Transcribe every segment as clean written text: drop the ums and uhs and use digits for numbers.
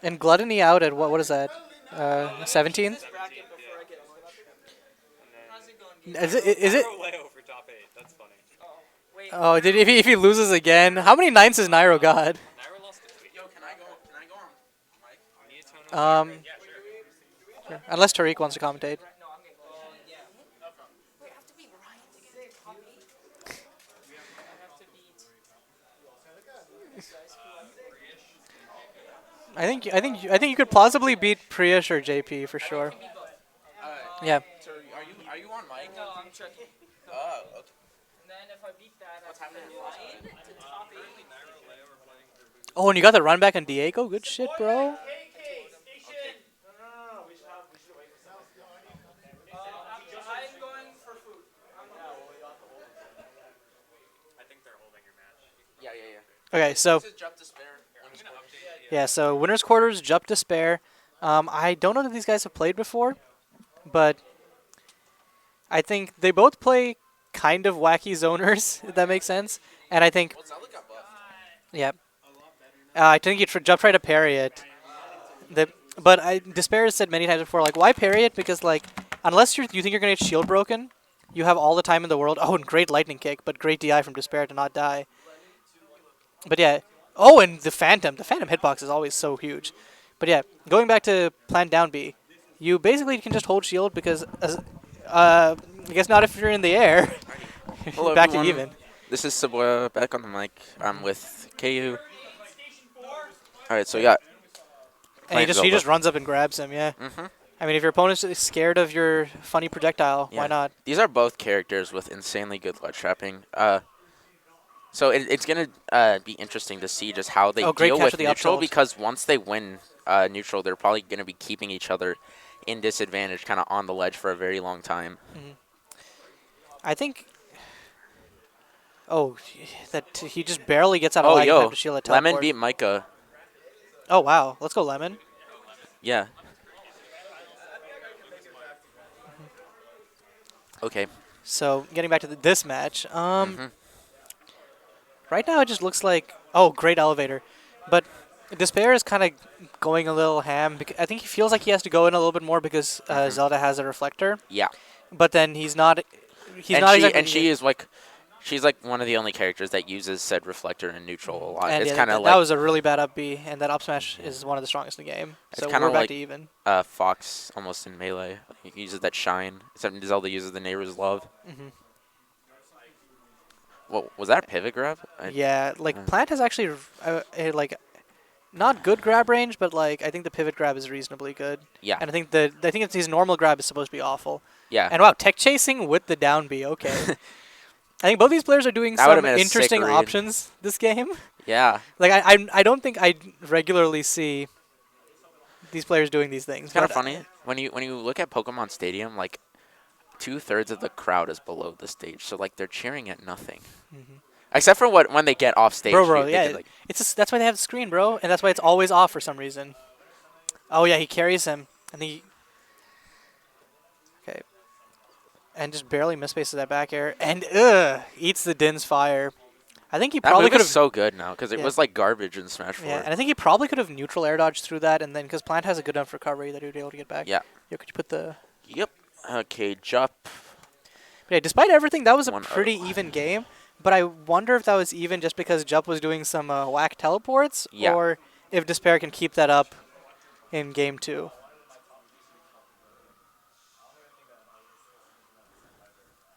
And Gluttony out at what is that? 17? Is it? Oh, if he loses again? How many nines has Nairo got? Um, unless Tariq wants to commentate. I think you could plausibly beat Priush or JP for sure. Yeah. Are you on mic? No, I'm checking. Okay. And then if I beat that, Oh, and you got the run back on Diego. Good shit, bro. I'm going for food. Okay, so This is Jupp Despair. yeah, so winners quarters, Jupp Despair. I don't know that these guys have played before, but I think they both play kind of wacky zoners, if that makes sense. And I think, Well, Zelda got buffed. yeah, I think Jupp tried to parry it. But Despair has said many times before, like, why parry it? Because, like, unless you think you're going to get shield broken, you have all the time in the world. Oh, and great lightning kick, but great DI from Despair to not die. But yeah. Oh, and the Phantom. The Phantom hitbox is always so huge. But yeah, going back to plan down B, you basically can just hold shield because, I guess not if you're in the air. Hello, Back everyone. to even. This is Saboya back on the mic. I'm with KU. All right, so we got. And he Zelda. just runs up and grabs him, yeah. Mhm. I mean, if your opponent's scared of your funny projectile, Yeah. why not? These are both characters with insanely good ledge trapping. So it's gonna be interesting to see just how they Great deal catch with with the up neutral tilt. because once they win neutral, they're probably gonna be keeping each other in disadvantage, kind of on the ledge for a very long time. I think. Oh, that he just barely gets out of lag in time to shield a teleport. Lemon beat Micah. Oh wow, let's go Lemon. Yeah. Okay. So getting back to this match, Mhm. right now it just looks like great elevator, but Despair is kind of going a little ham. I think he feels like he has to go in a little bit more because Zelda has a reflector. Yeah. But then he's not. He's and not she exactly. and she is like, she's like one of the only characters that uses said reflector in neutral a lot. And It's yeah, kind of that like was a really bad up B, and that up smash is one of the strongest in the game. It's So kinda we're back like- to even. Fox almost in melee. He uses that shine. Except Zelda uses the neighbor's love. Mhm. What was that a pivot grab? Yeah, like Plant has actually like not good grab range, but like I think the pivot grab is reasonably good. Yeah. And I think his normal grab is supposed to be awful. Yeah. And wow, tech chasing with the down B. Okay. I think both these players are doing That would've some been a sick interesting read. options this game. Yeah. Like I don't think I regularly see these players doing these things. It's kind of but, funny when you look at Pokemon Stadium, like 2/3 of the crowd is below the stage, so like they're cheering at nothing, except for when they get off stage. Bro, they yeah, could, like, that's why they have the screen, bro, and that's why it's always off for some reason. Oh yeah, he carries him, and okay, and just barely misspaces that back air, and eats the Din's fire. I think he that probably move could is have. so good now because it Yeah. was like garbage in Smash 4. Yeah, and I think he probably could have neutral air dodged through that, and then because Plant has a good enough recovery that he would be able to get back. Yeah. Yo, could you put the? Yep. Okay, Jupp. Yeah, despite everything, that was a One out of pretty even game. But I wonder if that was even just because Jupp was doing some whack teleports, Yeah. or if Despair can keep that up in game 2.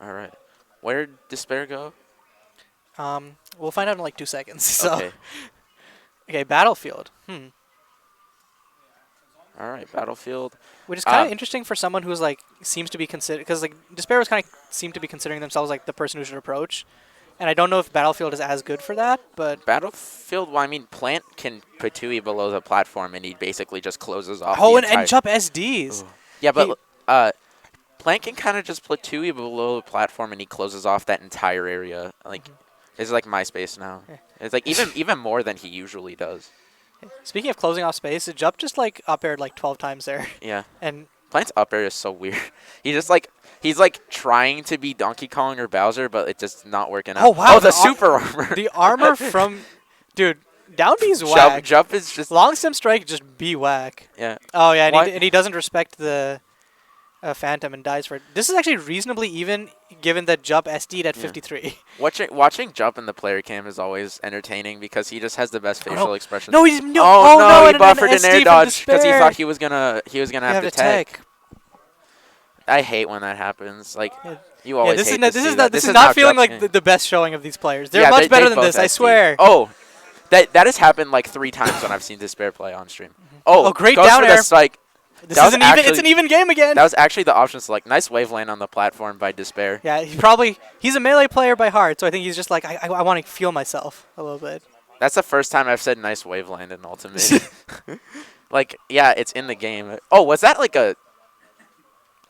All right. Where did Despair go? We'll find out in like 2 seconds. So, Okay. okay, Battlefield. All right, Battlefield. Which is kind of interesting for someone who's like seems to be considered, because like Despair was kind of seemed to be considering themselves like the person who should approach, and I don't know if Battlefield is as good for that, but Battlefield, well, I mean, Plant can put Tui below the platform, and he basically just closes off oh, the and entire... Jupp SDs. Yeah, but Plant can kind of just put Tui below the platform, and he closes off that entire area. Like, it's like MySpace now. Yeah. It's like even more than he usually does. Speaking of closing off space, Jupp just like up aired like 12 times there, Yeah. and Plant's up air is so weird. He's like trying to be Donkey Kong or Bowser, but it's just not working out. Oh, wow, Oh, the the super armor. the armor from, dude, Down B's whack. Jupp is just Long stem strike just be whack. yeah. Oh yeah, What? and he doesn't respect the Phantom and dies for it. This is actually reasonably even, given that Jupp SD'd at Yeah. 53. Watching Jupp in the player cam is always entertaining because he just has the best facial expressions. No, he's no. Oh, no, he and buffered an an air SD from dodge because he Despair. thought he was gonna have to tech. tech. I hate when that happens. Like Yeah. you Yeah, always this hate is not, to this see is that. not this is how not feeling Jupp's like game. the best showing of these players. They're Yeah, much they better than both this, I SD. swear. Oh, that has happened like 3 times when I've seen Despair play on stream. Oh, great goes down for air. the spike. This that is was an even. It's actually- an even game again. That was actually the option select. Nice wave lane on the platform by Despair. Yeah, he's a melee player by heart, so I think he's just like I want to feel myself a little bit. That's the first time I've said nice wave lane in Ultimate. Like, yeah, it's in the game. Oh, was that like a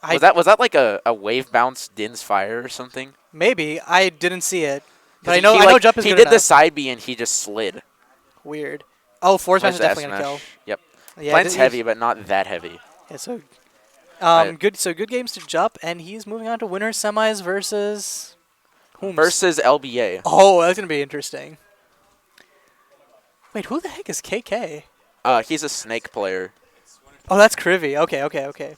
was that like a wave bounce Din's fire or something? Maybe I didn't see it, but 'Cause I know he, I know like, Jupp is he good did the enough. side B and he just slid. Weird. Oh, force smash Where's is the definitely S gonna kill. smash? Yep. Yeah, Plant's th- heavy, but not that heavy. Yeah, so Right. good. So good games to Jupp, and he's moving on to winner semis versus whom? Versus LBA. Oh, that's gonna be interesting. Wait, who the heck is KK? He's a snake player. Oh, that's Krivy. Okay.